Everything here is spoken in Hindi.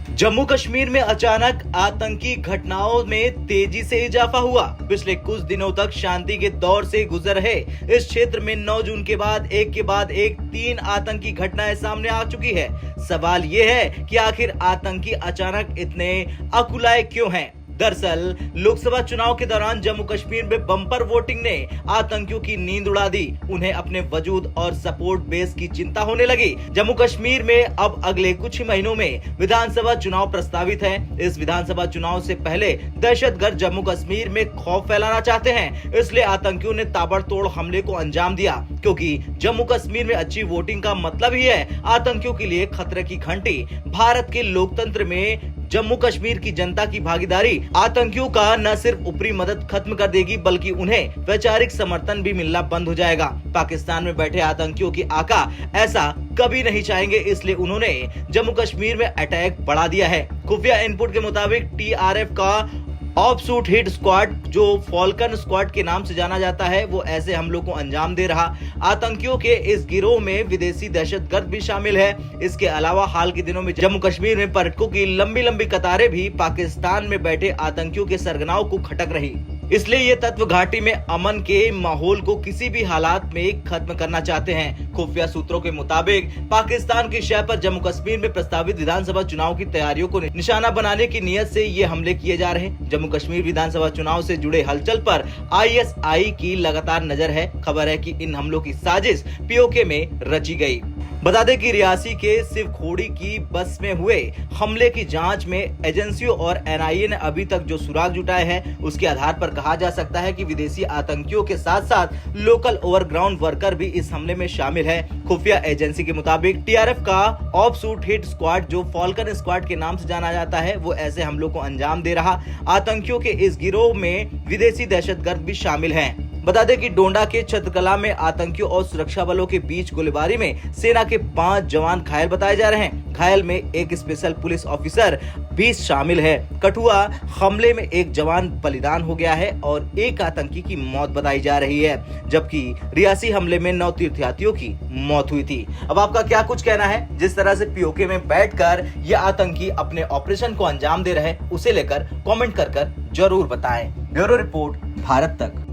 जम्मू कश्मीर में अचानक आतंकी घटनाओं में तेजी से इजाफा हुआ। पिछले कुछ दिनों तक शांति के दौर से गुजर रहे इस क्षेत्र में 9 जून के बाद एक 3 आतंकी घटनाएं सामने आ चुकी है। सवाल ये है कि आखिर आतंकी अचानक इतने अकुलाए क्यों हैं? दरअसल लोकसभा चुनाव के दौरान जम्मू कश्मीर में बम्पर वोटिंग ने आतंकियों की नींद उड़ा दी। उन्हें अपने वजूद और सपोर्ट बेस की चिंता होने लगी। जम्मू कश्मीर में अब अगले कुछ ही महीनों में विधानसभा चुनाव प्रस्तावित है। इस विधानसभा चुनाव से पहले दहशतगर्द जम्मू कश्मीर में खौफ फैलाना चाहते हैं, इसलिए आतंकियों ने ताबड़तोड़ हमले को अंजाम दिया। क्योंकि जम्मू कश्मीर में अच्छी वोटिंग का मतलब ही है आतंकियों के लिए खतरे की घंटी। भारत के लोकतंत्र में जम्मू कश्मीर की जनता की भागीदारी आतंकियों का न सिर्फ ऊपरी मदद खत्म कर देगी, बल्कि उन्हें वैचारिक समर्थन भी मिलना बंद हो जाएगा। पाकिस्तान में बैठे आतंकियों की आका ऐसा कभी नहीं चाहेंगे, इसलिए उन्होंने जम्मू कश्मीर में अटैक बढ़ा दिया है। खुफिया इनपुट के मुताबिक टीआरएफ का ऑफशूट हिट स्क्वाड, जो फॉल्कन स्क्वाड के नाम से जाना जाता है, वो ऐसे हमलों को अंजाम दे रहा। आतंकियों के इस गिरोह में विदेशी दहशतगर्द भी शामिल है। इसके अलावा हाल के दिनों में जम्मू कश्मीर में पर्यटकों की लंबी कतारें भी पाकिस्तान में बैठे आतंकियों के सरगनाओं को खटक रही। इसलिए ये तत्व घाटी में अमन के माहौल को किसी भी हालात में खत्म करना चाहते हैं। खुफिया सूत्रों के मुताबिक पाकिस्तान की शह पर जम्मू कश्मीर में प्रस्तावित विधानसभा चुनाव की तैयारियों को निशाना बनाने की नीयत से ये हमले किए जा रहे हैं। जम्मू कश्मीर विधानसभा चुनाव से जुड़े हलचल पर आईएसआई की लगातार नजर है। खबर है कि इन हमलों की साजिश पीओके में रची गई। बता दें कि रियासी के शिवखोड़ी की बस में हुए हमले की जांच में एजेंसियों और एनआईए ने अभी तक जो सुराग जुटाए हैं, उसके आधार पर कहा जा सकता है कि विदेशी आतंकियों के साथ साथ लोकल ओवरग्राउंड वर्कर भी इस हमले में शामिल है। खुफिया एजेंसी के मुताबिक टीआरएफ का ऑफशूट हिट स्क्वाड, जो फॉल्कन स्क्वाड के नाम से जाना जाता है, वो ऐसे हमलों को अंजाम दे रहा। आतंकियों के इस गिरोह में विदेशी दहशतगर्द भी शामिल हैं। बता दें कि डोंडा के छतकला में आतंकियों और सुरक्षा बलों के बीच गोलीबारी में सेना के 5 जवान घायल बताए जा रहे हैं। घायल में एक स्पेशल पुलिस ऑफिसर भी शामिल है। कठुआ हमले में एक जवान बलिदान हो गया है और एक आतंकी की मौत बताई जा रही है, जबकि रियासी हमले में 9 तीर्थयात्रियों की मौत हुई थी। अब आपका क्या कुछ कहना है? जिस तरह से पीओके में बैठकर ये आतंकी अपने ऑपरेशन को अंजाम दे रहे, उसे लेकर कमेंट कर जरूर बताएं। ब्यूरो रिपोर्ट, भारत तक।